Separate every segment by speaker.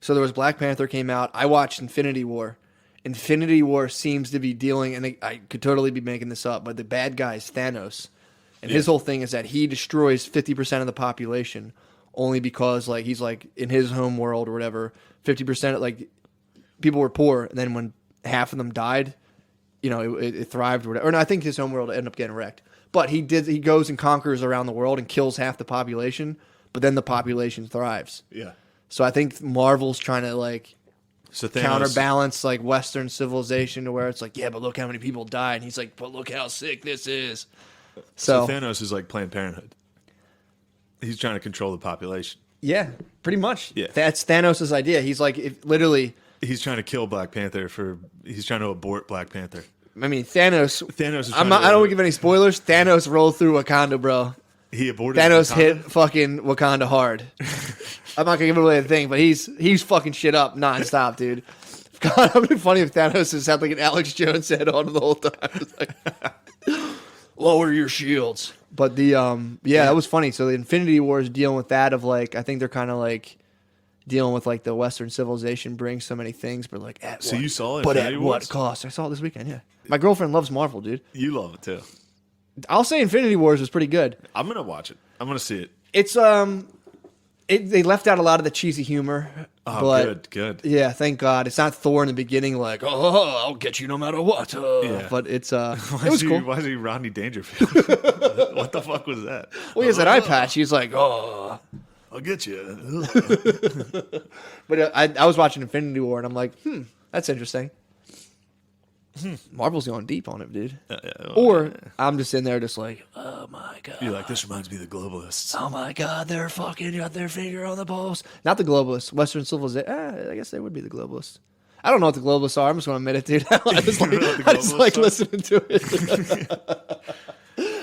Speaker 1: So there was Black Panther came out. I watched Infinity War. Infinity War seems to be dealing, and I could totally be making this up, but the bad guy is Thanos. And his whole thing is that he destroys 50% of the population only because, like, he's, like, in his home world or whatever, 50%, like, people were poor, and then when half of them died, you know, it thrived or whatever. Or no, I think his home world ended up getting wrecked. But he goes and conquers around the world and kills half the population, but then the population thrives.
Speaker 2: Yeah.
Speaker 1: So I think Marvel's trying to, like,
Speaker 2: so Thanos,
Speaker 1: counterbalance, like, Western civilization to where it's like, yeah, but look how many people died. And he's like, but look how sick this is.
Speaker 2: So Thanos is like Planned Parenthood. He's trying to control the population.
Speaker 1: Yeah, pretty much.
Speaker 2: Yeah.
Speaker 1: That's Thanos' idea. He's like, literally...
Speaker 2: He's trying to kill Black Panther he's trying to abort Black Panther.
Speaker 1: I mean, Thanos is I don't want to give any spoilers. Thanos rolled through Wakanda, bro.
Speaker 2: He aborted
Speaker 1: Thanos
Speaker 2: Wakanda?
Speaker 1: hit fucking Wakanda hard. I'm not going to give away the thing, but he's fucking shit up nonstop, dude. God, it would be funny if Thanos has had like an Alex Jones head on the whole time. It's like, lower your shields. But that was funny. So the Infinity War is dealing with that of like, I think they're kind of like dealing with like the Western civilization brings so many things, but like at
Speaker 2: so
Speaker 1: what?
Speaker 2: You saw it,
Speaker 1: but at what cost? I saw it this weekend. Yeah, my girlfriend loves Marvel, dude.
Speaker 2: You love it too.
Speaker 1: I'll say Infinity Wars was pretty good.
Speaker 2: I'm gonna watch it. I'm gonna see it.
Speaker 1: It's they left out a lot of the cheesy humor.
Speaker 2: Oh,
Speaker 1: but,
Speaker 2: good.
Speaker 1: Yeah, thank God. It's not Thor in the beginning, like, oh, I'll get you no matter what. Yeah. But it's it was cool.
Speaker 2: Why is he Rodney Dangerfield? What the fuck was that?
Speaker 1: Well, he has that eye patch. He's like, oh,
Speaker 2: I'll get you.
Speaker 1: But I was watching Infinity War, and I'm like, that's interesting. Marvel's going deep on it, dude. Or I'm just in there just like, oh my God.
Speaker 2: You're like, this reminds me of the globalists.
Speaker 1: Oh my God, they're fucking got their finger on the pulse. Not the globalists. Western civilization. I guess they would be the globalists. I don't know what the globalists are. I'm just going to admit it, dude. I just like listening to it.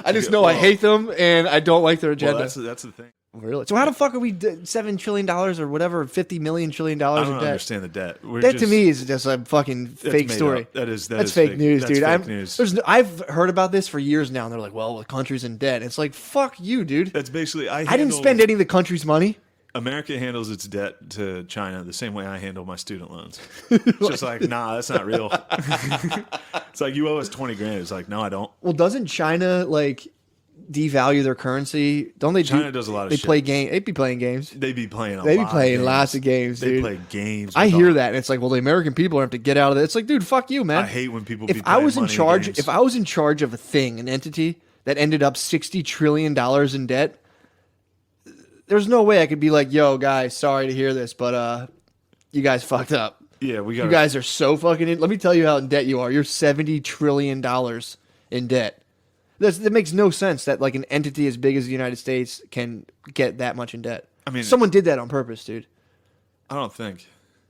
Speaker 1: I just know I hate them and I don't like their agenda.
Speaker 2: Well, that's the thing.
Speaker 1: Really? So how the fuck are we $7 trillion or whatever, $50 million trillion
Speaker 2: I
Speaker 1: in
Speaker 2: don't
Speaker 1: debt?
Speaker 2: understand the debt.
Speaker 1: That to me is just a fucking fake story.
Speaker 2: That's
Speaker 1: fake news,
Speaker 2: that's
Speaker 1: dude.
Speaker 2: Fake news.
Speaker 1: I've heard about this for years now, and they're like, well, the country's in debt. It's like, fuck you, dude.
Speaker 2: That's basically... I
Speaker 1: didn't spend any of the country's money.
Speaker 2: America handles its debt to China the same way I handle my student loans. It's just like, nah, that's not real. It's like, you owe us 20 grand. It's like, no, I don't.
Speaker 1: Well, doesn't China, like... devalue their currency? Don't they?
Speaker 2: China does a lot of shit.
Speaker 1: They be playing games.
Speaker 2: They be playing
Speaker 1: lots of games, dude.
Speaker 2: They play games.
Speaker 1: I hear that, and it's like, well, the American people have to get out of it. It's like, dude, fuck you, man.
Speaker 2: I hate when people.
Speaker 1: If I was in charge of a thing, an entity that ended up $60 trillion in debt, there's no way I could be like, yo, guys, sorry to hear this, but you guys fucked up.
Speaker 2: Yeah, you
Speaker 1: guys are so fucking. Let me tell you how in debt you are. You're $70 trillion in debt. That makes no sense that like an entity as big as the United States can get that much in debt. I mean, someone did that on purpose, dude.
Speaker 2: I don't think.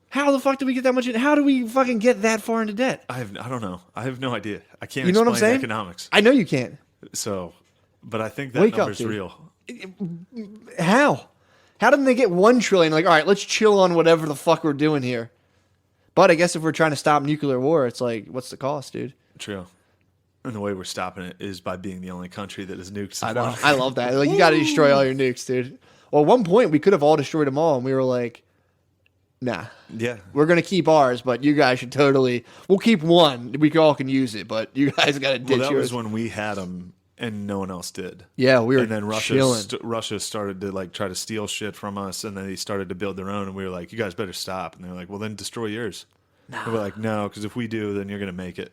Speaker 1: How the fuck did we get that much in? How do we fucking get that far into debt?
Speaker 2: I don't know. I have no idea. I can't.
Speaker 1: You know what I'm saying?
Speaker 2: Economics.
Speaker 1: I know you can't.
Speaker 2: So, but I think that number's real.
Speaker 1: How? How didn't they get 1 trillion? Like, all right, let's chill on whatever the fuck we're doing here. But I guess if we're trying to stop nuclear war, it's like, what's the cost, dude?
Speaker 2: True. And the way we're stopping it is by being the only country that has nukes.
Speaker 1: I know. I love that. Like, you got to destroy all your nukes, dude. Well, at one point, we could have all destroyed them all, and we were like, nah.
Speaker 2: Yeah.
Speaker 1: We're going to keep ours, but you guys should totally... We'll keep one. We all can use it, but you guys got to ditch yours.
Speaker 2: Well, that was when we had them, and no one else did.
Speaker 1: Yeah, we were
Speaker 2: And then
Speaker 1: Russia
Speaker 2: started to like try to steal shit from us, and then they started to build their own, and we were like, you guys better stop. And they were like, well, then destroy yours. Nah. And we're like, no, because if we do, then you're going to make it.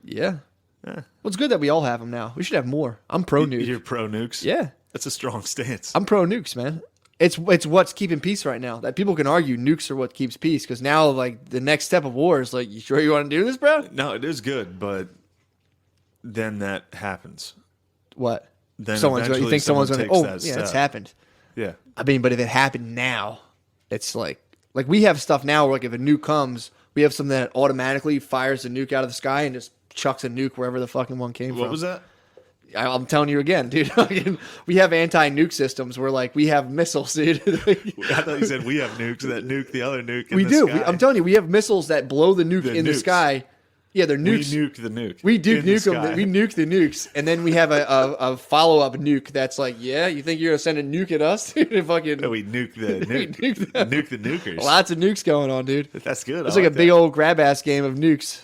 Speaker 1: Yeah. Well, it's good that we all have them now. We should have more. I'm pro nukes.
Speaker 2: You're pro nukes?
Speaker 1: Yeah.
Speaker 2: That's a strong stance.
Speaker 1: I'm pro nukes, man. It's what's keeping peace right now. That people can argue nukes are what keeps peace, because now like the next step of war is like, you sure you want to do this, bro?
Speaker 2: No, it is good, but then that happens.
Speaker 1: What?
Speaker 2: Then
Speaker 1: you think someone's going to? Oh, yeah,
Speaker 2: step.
Speaker 1: it's happened.
Speaker 2: Yeah.
Speaker 1: I mean, but if it happened now, it's like we have stuff now where like if a nuke comes, we have something that automatically fires a nuke out of the sky and just chucks a nuke wherever the fucking one came from.
Speaker 2: What was that?
Speaker 1: I'm telling you again, dude. We have anti-nuke systems where, like, we have missiles, dude.
Speaker 2: I thought you said we have nukes that nuke the other nuke in
Speaker 1: we
Speaker 2: the
Speaker 1: do.
Speaker 2: sky.
Speaker 1: I'm telling you, we have missiles that blow the nuke in the sky. Yeah, they're nukes.
Speaker 2: We nuke the nuke.
Speaker 1: We do
Speaker 2: in the
Speaker 1: nuke them.
Speaker 2: sky.
Speaker 1: We nuke the nukes, and then we have a follow up nuke that's like, yeah, you think you're gonna send a nuke at us? Fucking,
Speaker 2: No, we nuke the
Speaker 1: we
Speaker 2: nuke.
Speaker 1: nuke them.
Speaker 2: Nuke the nukers.
Speaker 1: Lots of nukes going on, dude.
Speaker 2: That's good.
Speaker 1: It's like a big old grab ass game of nukes.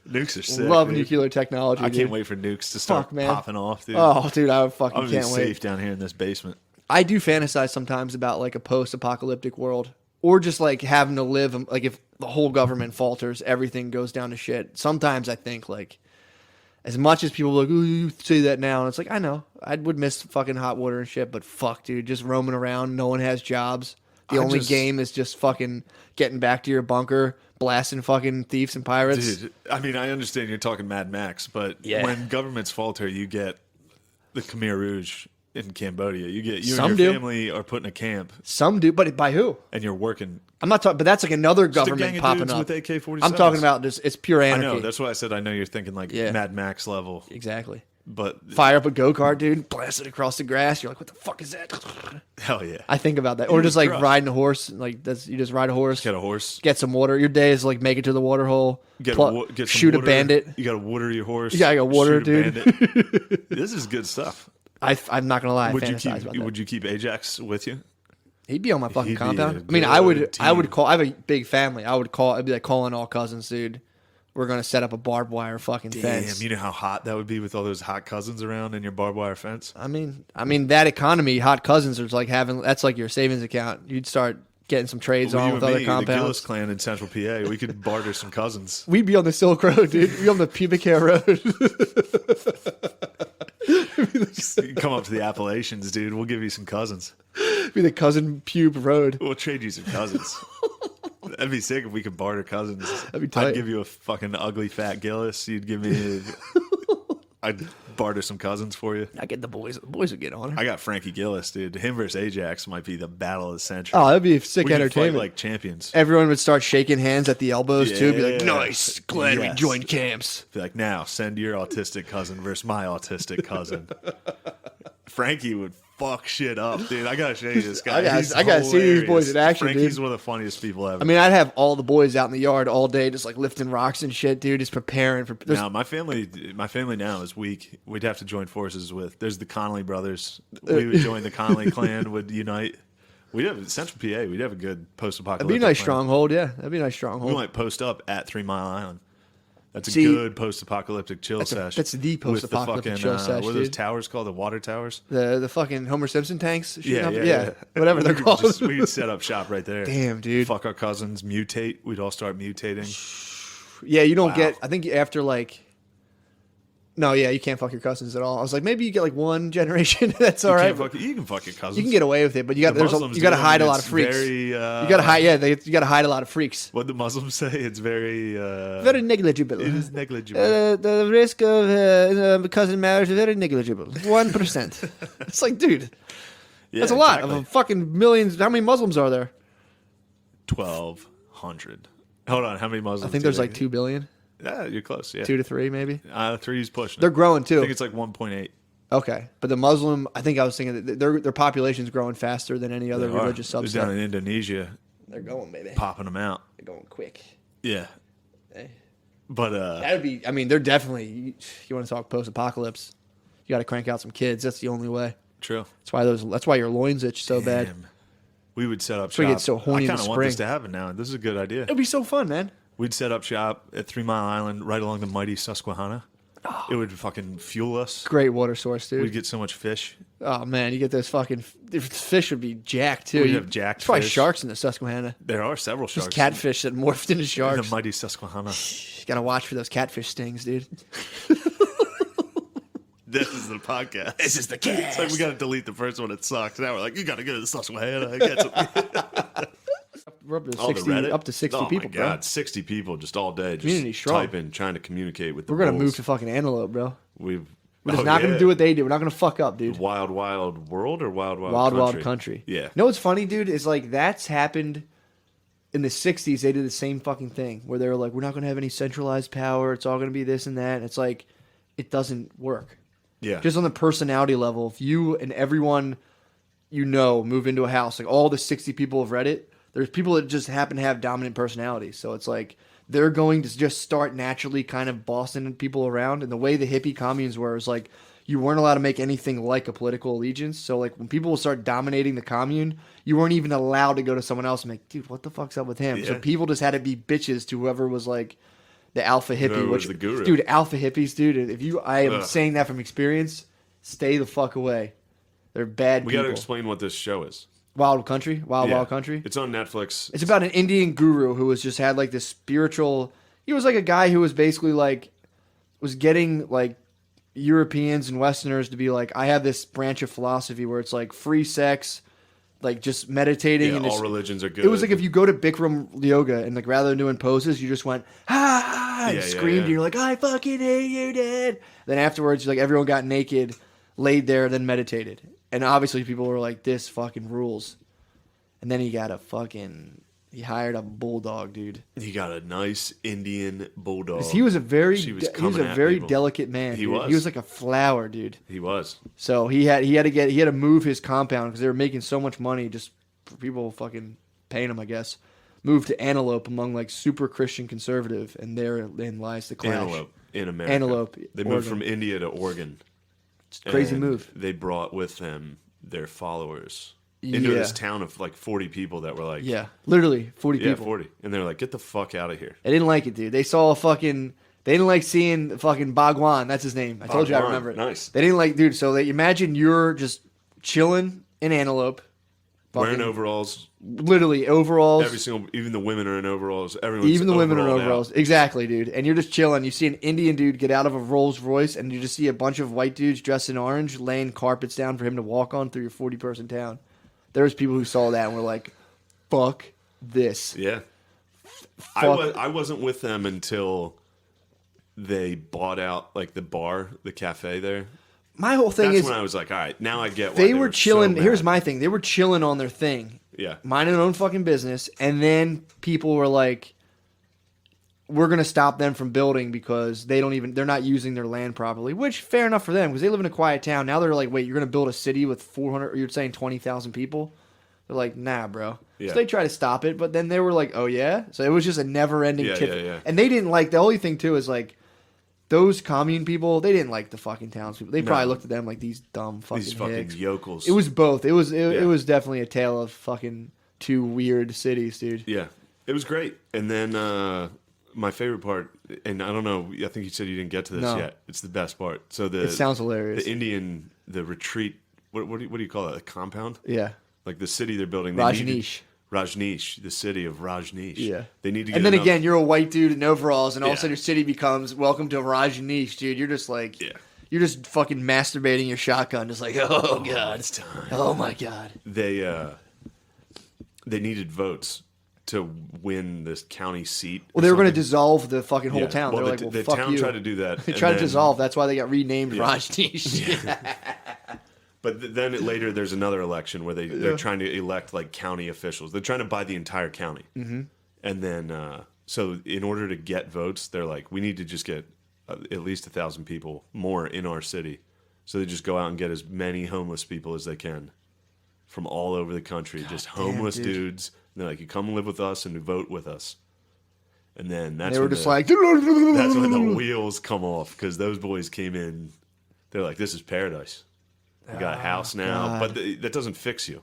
Speaker 2: Nukes are sick.
Speaker 1: Love
Speaker 2: dude.
Speaker 1: nuclear technology.
Speaker 2: I
Speaker 1: dude.
Speaker 2: can't wait for nukes to start
Speaker 1: Fuck, man.
Speaker 2: popping off, dude.
Speaker 1: Oh, dude, I fucking
Speaker 2: I'm gonna be
Speaker 1: can't wait.
Speaker 2: safe down here in this basement.
Speaker 1: I do fantasize sometimes about like a post-apocalyptic world, or just like having to live like if the whole government falters, everything goes down to shit. Sometimes I think like, as much as people are like, oh, you say that now, and it's like I know I would miss fucking hot water and shit, but fuck, dude, just roaming around, no one has jobs. The only game is just fucking getting back to your bunker, blasting fucking thieves and pirates.
Speaker 2: Dude, I mean, I understand you're talking Mad Max, but
Speaker 1: Yeah.
Speaker 2: when governments falter, you get the Khmer Rouge in Cambodia. You get you
Speaker 1: Some
Speaker 2: and your
Speaker 1: do.
Speaker 2: family are put in a camp
Speaker 1: Some do, but by who?
Speaker 2: and you're working.
Speaker 1: I'm not talking, but that's like another
Speaker 2: Just a
Speaker 1: government
Speaker 2: gang of
Speaker 1: popping
Speaker 2: dudes
Speaker 1: up.
Speaker 2: with AK-47s.
Speaker 1: I'm talking about just it's pure
Speaker 2: I
Speaker 1: anarchy.
Speaker 2: know. That's why I said I know you're thinking like
Speaker 1: Yeah.
Speaker 2: Mad Max level,
Speaker 1: Exactly.
Speaker 2: but
Speaker 1: Fire up a go-kart, dude, blast it across the grass. You're like, what the fuck is that?
Speaker 2: hell yeah.
Speaker 1: I think about that. Or
Speaker 2: Even
Speaker 1: just like
Speaker 2: truck.
Speaker 1: riding a horse. Like you just ride a horse,
Speaker 2: Get a horse.
Speaker 1: get some water. Your day is like make it to the water hole,
Speaker 2: Get some
Speaker 1: shoot
Speaker 2: water.
Speaker 1: a bandit.
Speaker 2: You got to water your horse.
Speaker 1: Yeah, I got water,
Speaker 2: shoot a
Speaker 1: dude.
Speaker 2: bandit. This is good stuff.
Speaker 1: I'm not gonna lie, I
Speaker 2: Would you
Speaker 1: fantasize
Speaker 2: keep?
Speaker 1: about that.
Speaker 2: Would you keep Ajax with you?
Speaker 1: He'd be on my fucking
Speaker 2: He'd be
Speaker 1: compound.
Speaker 2: a
Speaker 1: I mean, I would
Speaker 2: good
Speaker 1: call.
Speaker 2: team.
Speaker 1: I have a big family. I'd be like calling all cousins, dude. We're gonna set up a barbed wire fucking fence.
Speaker 2: Damn, you know how hot that would be with all those hot cousins around in your barbed wire fence.
Speaker 1: I mean that economy, hot cousins are like having. That's like your savings account. You'd start getting some trades
Speaker 2: Well,
Speaker 1: on
Speaker 2: you
Speaker 1: with
Speaker 2: and
Speaker 1: other
Speaker 2: me, the Gillis
Speaker 1: compounds.
Speaker 2: clan in Central PA, we could barter some cousins.
Speaker 1: We'd be on the Silk Road, dude. We'd be on the pubic hair road.
Speaker 2: You come up to the Appalachians, dude. We'll give you some cousins.
Speaker 1: Be the cousin pube road.
Speaker 2: We'll trade you some cousins. That'd be sick if we could barter cousins.
Speaker 1: That'd be tight.
Speaker 2: I'd give you a fucking ugly fat Gillis. You'd give me. I'd barter some cousins for you.
Speaker 1: I get the boys. The boys would get on her.
Speaker 2: I got Frankie Gillis, dude. Him versus Ajax might be the battle of the century.
Speaker 1: Oh, that'd be sick
Speaker 2: we could fight
Speaker 1: entertainment.
Speaker 2: like champions.
Speaker 1: Everyone would start shaking hands at the elbows too. Be like,
Speaker 2: Yeah.
Speaker 1: nice, glad we
Speaker 2: Yes.
Speaker 1: joined camps.
Speaker 2: Be like, now send your autistic cousin versus my autistic cousin. Frankie would fuck shit up, dude. I gotta show you this guy.
Speaker 1: I gotta see these boys in action,
Speaker 2: Frankie's
Speaker 1: dude.
Speaker 2: one of the funniest people ever.
Speaker 1: I mean, I'd have all the boys out in the yard all day, just like lifting rocks and shit, dude. Just preparing for.
Speaker 2: now my family now is weak. We'd have to join forces with. There's the Connolly brothers. We would join the Connolly clan. Would unite. We'd have Central PA. We'd have a good post-apocalyptic.
Speaker 1: That'd be a nice
Speaker 2: plan.
Speaker 1: stronghold, yeah. That'd be a nice
Speaker 2: We
Speaker 1: stronghold.
Speaker 2: might post up at 3 Mile Island. That's a
Speaker 1: See,
Speaker 2: good post-apocalyptic chill sesh.
Speaker 1: that's the post-apocalyptic chill sesh,
Speaker 2: What are those
Speaker 1: dude.
Speaker 2: towers called? The water towers?
Speaker 1: The fucking Homer Simpson tanks, shooting
Speaker 2: Yeah,
Speaker 1: up-
Speaker 2: yeah.
Speaker 1: whatever they're
Speaker 2: We could
Speaker 1: called.
Speaker 2: we'd set up shop right there.
Speaker 1: Damn, dude.
Speaker 2: Fuck our cousins, mutate. We'd all start mutating.
Speaker 1: Yeah, you don't
Speaker 2: Wow.
Speaker 1: get. I think after like. No, yeah, you can't fuck your cousins at all. I was like, maybe you get like one generation. That's all right.
Speaker 2: You can fuck your cousins.
Speaker 1: You can get away with it, but you got
Speaker 2: The Muslims
Speaker 1: you got to
Speaker 2: do.
Speaker 1: hide a
Speaker 2: I mean,
Speaker 1: lot of
Speaker 2: it's
Speaker 1: freaks.
Speaker 2: Very,
Speaker 1: You got to hide. Yeah, you got to hide a lot of freaks.
Speaker 2: What the Muslims say? It's very.
Speaker 1: Very negligible.
Speaker 2: It is negligible.
Speaker 1: The risk of cousin marriage is very negligible. 1%. It's like, dude,
Speaker 2: Yeah,
Speaker 1: that's a lot
Speaker 2: exactly.
Speaker 1: of fucking millions. How many Muslims are there?
Speaker 2: 1,200. Hold on, how many Muslims?
Speaker 1: I think
Speaker 2: do
Speaker 1: there's
Speaker 2: they-
Speaker 1: like 2 billion,
Speaker 2: Yeah, you're close. Yeah,
Speaker 1: 2 to 3 maybe.
Speaker 2: 3's pushing.
Speaker 1: They're
Speaker 2: it.
Speaker 1: growing
Speaker 2: I
Speaker 1: too.
Speaker 2: think it's like 1.8.
Speaker 1: Okay, but the Muslim, I think I was thinking that their population's growing faster than any other
Speaker 2: They are.
Speaker 1: religious
Speaker 2: They're down in
Speaker 1: subset.
Speaker 2: Indonesia,
Speaker 1: They're going, baby.
Speaker 2: popping them out.
Speaker 1: They're going quick.
Speaker 2: Yeah,
Speaker 1: Hey.
Speaker 2: but
Speaker 1: That would be. I mean, they're definitely. You want to talk post-apocalypse? You got to crank out some kids. That's the only way.
Speaker 2: true.
Speaker 1: That's why your loins itch so bad.
Speaker 2: Damn. We would set up
Speaker 1: why
Speaker 2: shop.
Speaker 1: you get so horny
Speaker 2: I
Speaker 1: in
Speaker 2: kind
Speaker 1: the
Speaker 2: of want this
Speaker 1: spring.
Speaker 2: to happen now. This is a good idea.
Speaker 1: It'd be so fun, man.
Speaker 2: We'd set up shop at 3 Mile Island, right along the mighty Susquehanna. It would fucking fuel us.
Speaker 1: Great water source, dude.
Speaker 2: We'd get so much fish.
Speaker 1: Oh man, you get those fucking fish would be jacked too.
Speaker 2: We'd
Speaker 1: You-
Speaker 2: have jacked
Speaker 1: There's probably
Speaker 2: fish.
Speaker 1: sharks in the Susquehanna.
Speaker 2: There are several
Speaker 1: Just
Speaker 2: sharks.
Speaker 1: catfish that morphed into
Speaker 2: in
Speaker 1: sharks.
Speaker 2: the mighty Susquehanna.
Speaker 1: You gotta watch for those catfish stings, dude.
Speaker 2: This is the podcast.
Speaker 1: This is the
Speaker 2: It's like
Speaker 1: cast.
Speaker 2: we got to delete the first one. It sucks. Now we're like, you got to go to the Susquehanna. and get some.
Speaker 1: We're up to
Speaker 2: Oh, the
Speaker 1: 60,
Speaker 2: Reddit?
Speaker 1: up to 60
Speaker 2: oh
Speaker 1: people,
Speaker 2: my
Speaker 1: bro.
Speaker 2: God, 60 people just all day, just
Speaker 1: Community strong.
Speaker 2: typing, trying to communicate with the
Speaker 1: We're gonna
Speaker 2: bulls.
Speaker 1: move to fucking Antelope, bro.
Speaker 2: We're
Speaker 1: We're just not gonna do what they do. We're not gonna fuck up, dude.
Speaker 2: Wild Wild World or Wild Wild
Speaker 1: Wild
Speaker 2: Country?
Speaker 1: Wild Country.
Speaker 2: Yeah.
Speaker 1: You know what's funny, dude? Is like that's happened in the 60s. They did the same fucking thing where they were like, we're not gonna have any centralized power. It's all gonna be this and that. And it's like, it doesn't work.
Speaker 2: Yeah.
Speaker 1: Just on the personality level, if you and everyone you know move into a house, like all the 60 people have read it, there's people that just happen to have dominant personalities. So it's like they're going to just start naturally kind of bossing people around. And the way the hippie communes were is like you weren't allowed to make anything like a political allegiance. So like when people will start dominating the commune, you weren't even allowed to go to someone else and be like, dude, what the fuck's up with him?
Speaker 2: Yeah.
Speaker 1: So people just had to be bitches to whoever was like the alpha hippie.
Speaker 2: Whoever was
Speaker 1: Which,
Speaker 2: the guru.
Speaker 1: dude, alpha hippies, dude. I am saying that from experience. Stay the fuck away. They're bad
Speaker 2: We
Speaker 1: people.
Speaker 2: got to explain what this show is.
Speaker 1: Wild Country, Wild
Speaker 2: Yeah.
Speaker 1: Wild Country.
Speaker 2: It's on Netflix.
Speaker 1: It's about an Indian guru who was just had like this spiritual. He was like a guy who was basically like was getting like Europeans and Westerners to be like, I have this branch of philosophy where it's like free sex, like just meditating.
Speaker 2: Yeah,
Speaker 1: and
Speaker 2: all
Speaker 1: just,
Speaker 2: religions are good.
Speaker 1: It was like if you go to Bikram yoga and like rather than doing poses, you just went and screamed. And you're like, I fucking hate you, Dad. Then afterwards, like everyone got naked, laid there, then meditated. And obviously people were like, this fucking rules. And then he hired a bulldog, dude.
Speaker 2: He got a nice Indian bulldog.
Speaker 1: He was a very,
Speaker 2: coming at people.
Speaker 1: delicate man.
Speaker 2: He
Speaker 1: dude.
Speaker 2: was.
Speaker 1: He was like a flower, dude.
Speaker 2: He was.
Speaker 1: So he had to move his compound because they were making so much money just for people fucking paying him, I guess. Moved to Antelope among like super Christian conservative, and therein lies the clash.
Speaker 2: Antelope in America.
Speaker 1: Antelope.
Speaker 2: They
Speaker 1: Oregon.
Speaker 2: moved from India to Oregon.
Speaker 1: Crazy
Speaker 2: and
Speaker 1: move.
Speaker 2: They brought with them their followers into this town of like 40 people that were like,
Speaker 1: Yeah, literally 40
Speaker 2: yeah,
Speaker 1: people.
Speaker 2: 40, and they're like, get the fuck out of here.
Speaker 1: They didn't like it, dude. They saw they didn't like seeing fucking Bhagwan. That's his name. I told you I
Speaker 2: Bhagwan,
Speaker 1: remember it.
Speaker 2: nice.
Speaker 1: They didn't like, dude. So imagine you're just chilling in Antelope.
Speaker 2: Wearing
Speaker 1: fucking-
Speaker 2: overalls.
Speaker 1: Literally overalls.
Speaker 2: Even the women are in overalls. Everyone's
Speaker 1: Even the women are in
Speaker 2: overalled
Speaker 1: overalls.
Speaker 2: out.
Speaker 1: Exactly, dude. And you're just chilling. You see an Indian dude get out of a Rolls Royce, and you just see a bunch of white dudes dressed in orange laying carpets down for him to walk on through your 40-person town. There was people who saw that and were like, fuck this.
Speaker 2: Yeah.
Speaker 1: Fuck.
Speaker 2: I wasn't with them until they bought out like the bar, the cafe there.
Speaker 1: My whole thing
Speaker 2: That's
Speaker 1: is
Speaker 2: when I was like, all right, now I get why
Speaker 1: they were chilling.
Speaker 2: So mad.
Speaker 1: Here's my thing. They were chilling on their thing.
Speaker 2: Yeah.
Speaker 1: Minding their own fucking business. And then people were like, we're going to stop them from building because they're not using their land properly, which fair enough for them because they live in a quiet town. Now they're like, wait, you're going to build a city with 400, or you're saying 20,000 people? They're like, nah, bro.
Speaker 2: Yeah.
Speaker 1: So they try to stop it, but then they were like, oh yeah? So it was just a never ending
Speaker 2: Yeah,
Speaker 1: tip.
Speaker 2: yeah.
Speaker 1: And they didn't like, the only thing too is like, those commune people, they didn't like the fucking townspeople. They probably looked at them like these dumb fucking
Speaker 2: These fucking
Speaker 1: hicks.
Speaker 2: yokels.
Speaker 1: It was both. It was
Speaker 2: Yeah.
Speaker 1: definitely a tale of fucking two weird cities, dude.
Speaker 2: Yeah. It was great. And then my favorite part, and I don't know, I think you said you didn't get to this
Speaker 1: No.
Speaker 2: yet. It's the best part. So
Speaker 1: It sounds hilarious.
Speaker 2: the retreat, what do you call it? A compound?
Speaker 1: Yeah.
Speaker 2: Like the city they're building. Rajneesh, the city of Rajneesh.
Speaker 1: Yeah.
Speaker 2: They need to get
Speaker 1: And then
Speaker 2: enough-
Speaker 1: again, you're a white dude in overalls, and all of a
Speaker 2: Yeah.
Speaker 1: sudden your city becomes welcome to Rajneesh, dude. You're just like,
Speaker 2: Yeah.
Speaker 1: you're just fucking masturbating your shotgun, just like, oh god,
Speaker 2: it's time.
Speaker 1: oh my god.
Speaker 2: They needed votes to win this county seat.
Speaker 1: Well, they were going to dissolve the fucking whole town.
Speaker 2: Well,
Speaker 1: They're like, well,
Speaker 2: the
Speaker 1: fuck
Speaker 2: town
Speaker 1: you.
Speaker 2: tried to do that.
Speaker 1: They
Speaker 2: and
Speaker 1: tried to
Speaker 2: then-
Speaker 1: dissolve. That's why they got renamed Rajneesh.
Speaker 2: But then later, there's another election where they're trying to elect like county officials. They're trying to buy the entire county. Mm-hmm. And then, so in order to get votes, they're like, we need to just get at least 1,000 people more in our city. So they just go out and get as many homeless people as they can from all over the country. Just homeless
Speaker 1: dude.
Speaker 2: dudes. And they're like, you come live with us and vote with us. And then that's
Speaker 1: They were
Speaker 2: when
Speaker 1: just
Speaker 2: the-
Speaker 1: like,
Speaker 2: that's when the wheels come off because those boys came in. They're like, this is paradise. We got a house now,
Speaker 1: God.
Speaker 2: but that doesn't fix you.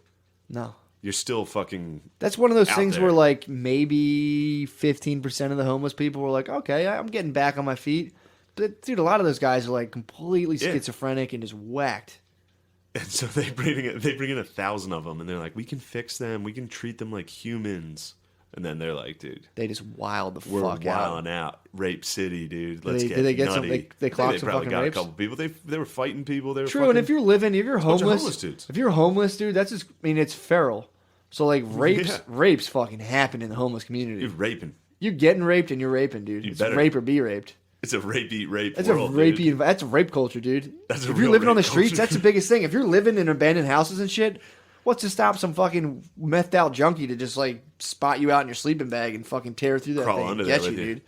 Speaker 1: no.
Speaker 2: You're still fucking.
Speaker 1: That's one of those
Speaker 2: out
Speaker 1: things
Speaker 2: there.
Speaker 1: where like maybe 15% of the homeless people were like, okay, I'm getting back on my feet. But dude, a lot of those guys are like completely
Speaker 2: Yeah.
Speaker 1: schizophrenic and just whacked.
Speaker 2: And so they bring in 1,000 of them, and they're like, we can fix them. We can treat them like humans. And then they're like, dude,
Speaker 1: They just wild the
Speaker 2: we're
Speaker 1: fuck out.
Speaker 2: wilding out. Rape City, dude. Let's
Speaker 1: Did
Speaker 2: get
Speaker 1: they get some-
Speaker 2: nutty.
Speaker 1: they clocked some
Speaker 2: probably
Speaker 1: fucking
Speaker 2: got
Speaker 1: rapes?
Speaker 2: a couple people. They were fighting people. They were
Speaker 1: True,
Speaker 2: fucking,
Speaker 1: and if you're
Speaker 2: bunch of
Speaker 1: homeless,
Speaker 2: homeless dudes.
Speaker 1: if you're homeless, dude, that's just, I mean, it's feral. So like rapes fucking happen in the homeless community.
Speaker 2: you're raping.
Speaker 1: You're getting raped and you're raping, dude. It's
Speaker 2: better.
Speaker 1: rape or be raped.
Speaker 2: It's a rape eat rape.
Speaker 1: That's
Speaker 2: world,
Speaker 1: a rapey.
Speaker 2: dude.
Speaker 1: That's a rape culture, dude.
Speaker 2: That's a
Speaker 1: if you're
Speaker 2: real
Speaker 1: living on the
Speaker 2: rape
Speaker 1: streets,
Speaker 2: culture.
Speaker 1: that's the biggest thing. If you're living in abandoned houses and shit, what's to stop some fucking methed out junkie to just like spot you out in your sleeping bag and fucking tear through that
Speaker 2: Crawl
Speaker 1: thing and
Speaker 2: under
Speaker 1: get
Speaker 2: there
Speaker 1: you,
Speaker 2: with you.
Speaker 1: dude?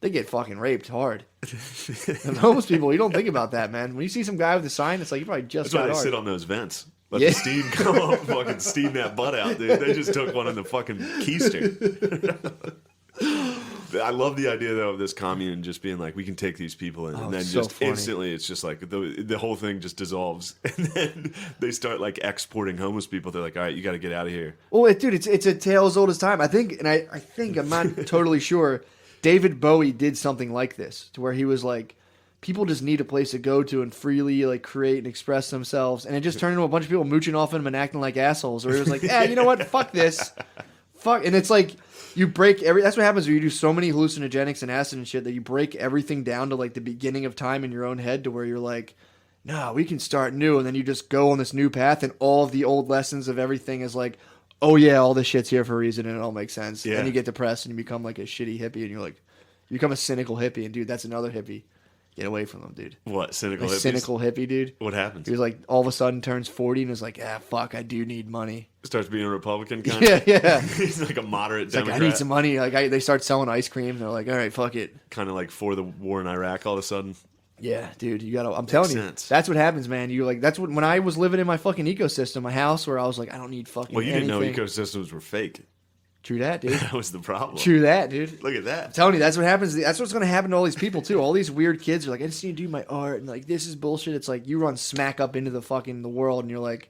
Speaker 1: They get fucking raped hard. And homeless people, you don't think about that, man. When you see some guy with a sign, it's like you probably just
Speaker 2: That's why
Speaker 1: got
Speaker 2: they
Speaker 1: hard.
Speaker 2: sit on those vents. Let
Speaker 1: Yeah.
Speaker 2: the steam come up, fucking steam that butt out, dude. They just took one in the fucking keister. I love the idea though of this commune just being like, we can take these people in, and then
Speaker 1: it's so
Speaker 2: just
Speaker 1: funny.
Speaker 2: instantly it's just like the whole thing just dissolves, and then they start like exporting homeless people. They're like, all right, you got to get out of here.
Speaker 1: Well, dude, it's a tale as old as time. I think, and I think I'm not totally sure. David Bowie did something like this, to where he was like, people just need a place to go to and freely like create and express themselves, and it just turned into a bunch of people mooching off him and acting like assholes. Or he was like, you know what, fuck this, fuck, and it's like you break That's what happens when you do so many hallucinogenics and acid and shit that you break everything down to like the beginning of time in your own head, to where you're like, no, we can start new, and then you just go on this new path, and all of the old lessons of everything is like, oh yeah, all this shit's here for a reason, and it all makes sense.
Speaker 2: Yeah.
Speaker 1: And you get depressed and you become like a shitty hippie, and you're like, you become a cynical hippie, and dude, that's another hippie. Get away from them, dude.
Speaker 2: What, cynical
Speaker 1: A
Speaker 2: hippies?
Speaker 1: cynical hippie, dude.
Speaker 2: What happens?
Speaker 1: He was like, all of a sudden turns 40 and is like, fuck, I do need money.
Speaker 2: Starts being a Republican kind
Speaker 1: Yeah,
Speaker 2: of.
Speaker 1: yeah.
Speaker 2: He's like a moderate
Speaker 1: It's like,
Speaker 2: Democrat.
Speaker 1: I need some money. Like, they start selling ice cream, and they're like, all right, fuck it.
Speaker 2: Kind of like for the war in Iraq all of a sudden.
Speaker 1: Yeah, dude, you gotta. I'm telling you,
Speaker 2: sense.
Speaker 1: that's what happens, man. You like, that's what when I was living in my fucking ecosystem, my house, where I was like, I don't need fucking.
Speaker 2: Well, you
Speaker 1: anything.
Speaker 2: didn't know ecosystems were fake.
Speaker 1: True that, dude.
Speaker 2: That was the problem.
Speaker 1: True that, dude.
Speaker 2: Look at that.
Speaker 1: I'm telling you, that's what happens. That's what's going to happen to all these people too. All these weird kids are like, I just need to do my art, and like, this is bullshit. It's like you run smack up into the world, and you're like,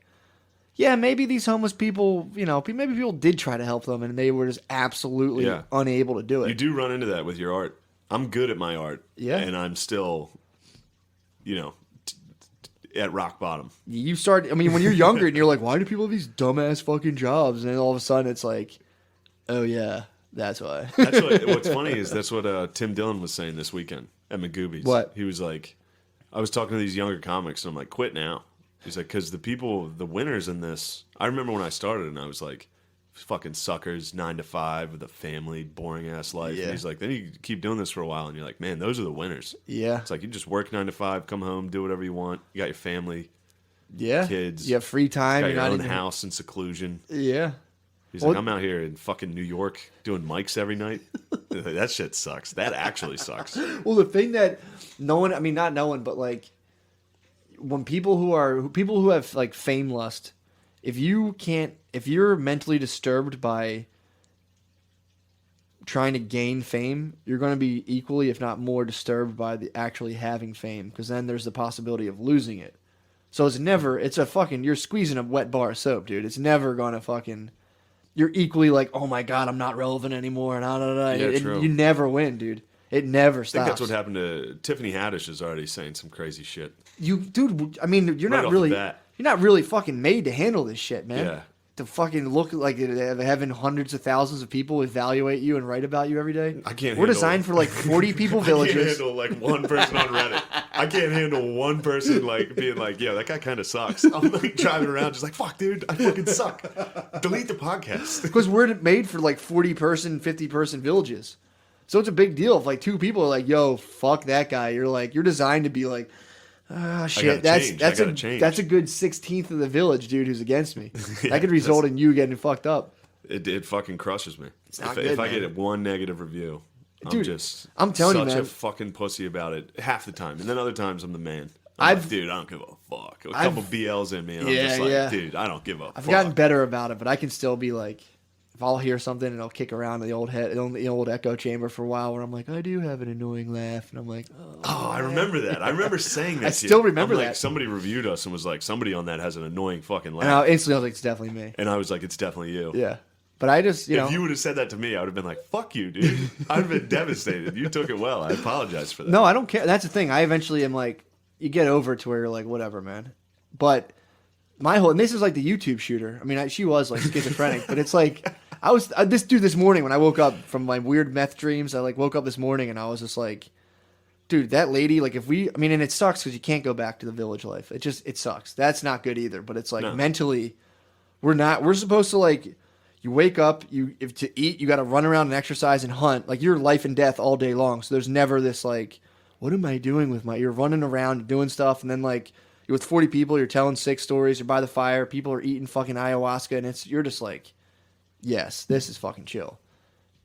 Speaker 1: yeah, maybe these homeless people, you know, maybe people did try to help them, and they were just absolutely unable to do it.
Speaker 2: You do run into that with your art. I'm good at my art.
Speaker 1: Yeah.
Speaker 2: And I'm still, you know, at rock bottom.
Speaker 1: You start. I mean, when you're younger, and you're like, why do people have these dumbass fucking jobs? And then all of a sudden, it's like, oh yeah, that's why.
Speaker 2: That's what's funny is that's what Tim Dillon was saying this weekend at McGoobies.
Speaker 1: What?
Speaker 2: He was like, I was talking to these younger comics, and I'm like, quit now. He's like, because the winners in this, I remember when I started, and I was like, fucking suckers, 9 to 5 with a family, boring ass life.
Speaker 1: Yeah.
Speaker 2: And he's like, then you keep doing this for a while, and you're like, man, those are the winners.
Speaker 1: Yeah.
Speaker 2: It's like you just work 9 to 5, come home, do whatever you want. You got your family,
Speaker 1: Yeah.
Speaker 2: kids.
Speaker 1: You have free time.
Speaker 2: got
Speaker 1: You're
Speaker 2: your
Speaker 1: not
Speaker 2: own
Speaker 1: even.
Speaker 2: house in seclusion.
Speaker 1: Yeah.
Speaker 2: He's
Speaker 1: Well-
Speaker 2: like, I'm out here in fucking New York doing mics every night. That shit sucks. That actually sucks.
Speaker 1: Well, the thing that no one, I mean, not no one, but like when people who have like fame lust, if you're mentally disturbed by trying to gain fame, you're going to be equally, if not more, disturbed by the actually having fame, because then there's the possibility of losing it. So you're squeezing a wet bar of soap, dude. It's never going to fucking, you're equally like, oh my God, I'm not relevant anymore.
Speaker 2: Yeah, true.
Speaker 1: You never win, dude. It never
Speaker 2: I
Speaker 1: stops.
Speaker 2: think that's what happened to Tiffany Haddish is already saying some crazy shit.
Speaker 1: Dude, I mean, you're
Speaker 2: Right
Speaker 1: not
Speaker 2: off
Speaker 1: really,
Speaker 2: the bat.
Speaker 1: you're not really fucking made to handle this shit, man.
Speaker 2: Yeah.
Speaker 1: To fucking look like having hundreds of thousands of people evaluate you and write about you every day.
Speaker 2: I can't
Speaker 1: We're
Speaker 2: handle
Speaker 1: designed
Speaker 2: it.
Speaker 1: for like 40 people
Speaker 2: I can't
Speaker 1: villages.
Speaker 2: handle like one person on Reddit. I can't handle one person like being like, yeah, that guy kind of sucks. I'm like driving around just like, fuck, dude, I fucking suck. Delete the podcast.
Speaker 1: Because we're made for like 40 person, 50 person villages. So it's a big deal if like two people are like, yo, fuck that guy. You're designed to be like, shit, that's a good 16th of the village, dude, who's against me.
Speaker 2: Yeah,
Speaker 1: that could result in you getting fucked up.
Speaker 2: It fucking crushes me.
Speaker 1: not
Speaker 2: If
Speaker 1: good,
Speaker 2: I
Speaker 1: man.
Speaker 2: get one negative review,
Speaker 1: Dude, I'm telling you,
Speaker 2: such
Speaker 1: man.
Speaker 2: a fucking pussy about it half the time. And then other times I'm the man. Dude, I don't give a fuck. A couple BLs in me, and I'm just like, dude, I don't give a fuck.
Speaker 1: I've gotten better about it, but I can still be like, if I'll hear something and I'll kick around the old echo chamber for a while, where I'm like, I do have an annoying laugh, and I'm like,
Speaker 2: Oh, I remember that. I remember saying that.
Speaker 1: I
Speaker 2: to
Speaker 1: still
Speaker 2: you.
Speaker 1: remember
Speaker 2: I'm like,
Speaker 1: that.
Speaker 2: somebody reviewed us and was like, somebody on that has an annoying fucking laugh.
Speaker 1: and I instantly I was like, it's definitely me.
Speaker 2: And I was like, it's definitely you.
Speaker 1: Yeah, but I just
Speaker 2: If you would have said that to me, I would have been like, fuck you, dude. I'd have been devastated. You took it well. I apologize for that.
Speaker 1: no, I don't care. That's the thing. I eventually am like, you get over it to where you're like, whatever, man. But and this is like the YouTube shooter. I mean, she was like schizophrenic, but it's like, this morning when I woke up from my weird meth dreams, I like woke up this morning and I was just like, dude, that lady, like and it sucks because you can't go back to the village life. It sucks. That's not good either. But it's like mentally, we're supposed to like, you wake up, if to eat, you got to run around and exercise and hunt. Like you're life and death all day long. So there's never this like, what am I doing you're running around doing stuff. And then like you're with 40 people, you're telling sick stories, you're by the fire, people are eating fucking ayahuasca. And you're just like, yes, this is fucking chill.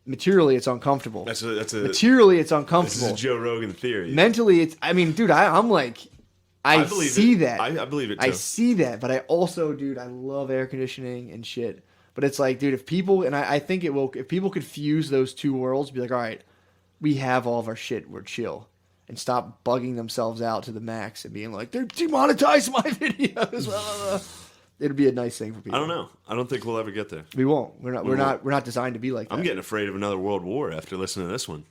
Speaker 1: Materially, it's uncomfortable. Materially, it's uncomfortable.
Speaker 2: This is a Joe Rogan theory.
Speaker 1: Mentally, dude, I'm like, I
Speaker 2: believe
Speaker 1: see
Speaker 2: it.
Speaker 1: that.
Speaker 2: I believe it too.
Speaker 1: I see that, but I also, dude, I love air conditioning and shit. But it's like, dude, if people, and I think it will, if people could fuse those two worlds, be like, all right, we have all of our shit, we're chill. And stop bugging themselves out to the max and being like, they're demonetized my videos. It'd be a nice thing for people.
Speaker 2: I don't know. I don't think we'll ever get there.
Speaker 1: We won't. We're not designed to be like that.
Speaker 2: I'm getting afraid of another world war after listening to this one.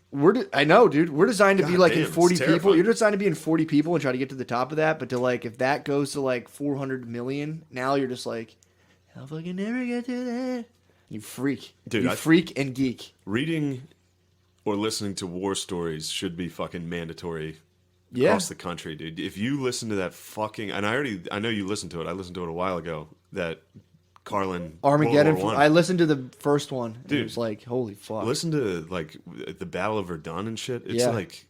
Speaker 1: I know, dude. We're designed to be like in 40 people.
Speaker 2: terrifying.
Speaker 1: You're designed to be in 40 people and try to get to the top of that. But to like, if that goes to like 400 million, now you're just like, I'll fucking never get to that. You freak.
Speaker 2: Dude,
Speaker 1: you freak and geek.
Speaker 2: Reading or listening to war stories should be fucking mandatory across the country, dude. If you listen to that fucking... And I know you listened to it. I listened to it a while ago. That Carlin...
Speaker 1: Armageddon. I listened to the first one. And
Speaker 2: dude,
Speaker 1: it was like, holy fuck.
Speaker 2: Listen to like the Battle of Verdun and shit. It's like,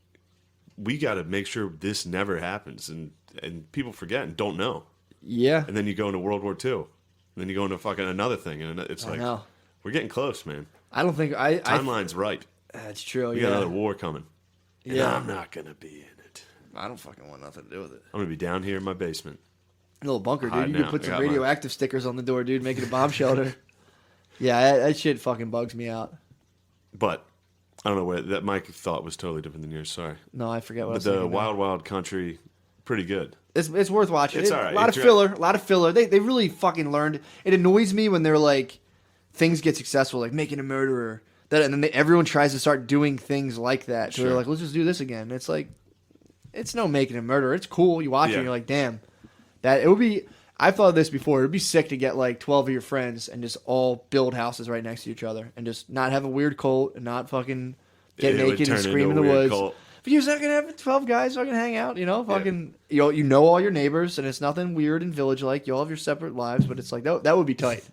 Speaker 2: we got to make sure this never happens. And people forget and don't know.
Speaker 1: Yeah.
Speaker 2: And then you go into World War II. And then you go into fucking another thing. And it's like, we're getting close, man.
Speaker 1: I don't think...
Speaker 2: Timeline's right.
Speaker 1: That's true,
Speaker 2: We got another war coming. And I'm not going to be in it.
Speaker 1: I don't fucking want nothing to do with it.
Speaker 2: I'm going to be down here in my basement.
Speaker 1: A little bunker, dude. You
Speaker 2: Hiding
Speaker 1: could put
Speaker 2: out.
Speaker 1: some radioactive stickers on the door, dude. Make it a bomb shelter. Yeah, that shit fucking bugs me out.
Speaker 2: But I don't know where that my thought was totally different than yours. Sorry.
Speaker 1: No, I forget what I was
Speaker 2: But the
Speaker 1: saying.
Speaker 2: Wild Wild Country, pretty good.
Speaker 1: It's worth watching.
Speaker 2: It's all right.
Speaker 1: A lot of filler. They really fucking learned. It annoys me when they're like, things get successful, like making a murderer. And then everyone tries to start doing things like that. So they're like, let's just do this again. It's like, it's no making a murderer. It's cool. You watch it and you're like, damn. It would be... I've thought of this before. It would be sick to get like 12 of your friends and just all build houses right next to each other and just not have a weird cult and not fucking get naked and scream in the woods. Cult. But you're not gonna have 12 guys fucking hang out, you know? Fucking, you know all your neighbors and it's nothing weird and village like. You all have your separate lives, but it's like that would be tight.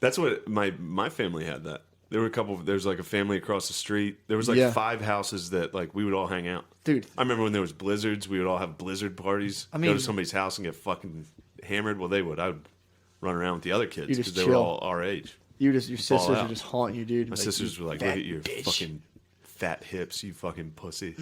Speaker 2: That's what my family had. That there were there's like a family across the street. There was like 5 houses that like we would all hang out.
Speaker 1: Dude,
Speaker 2: I remember when there was blizzards, we would all have blizzard parties. I mean, go to somebody's house and get fucking hammered. Well, they would. I would run around with the other kids because they were all our age.
Speaker 1: Your sisters would just haunt you, dude.
Speaker 2: My sisters were like, "Look at your fucking fat hips, you fucking pussy."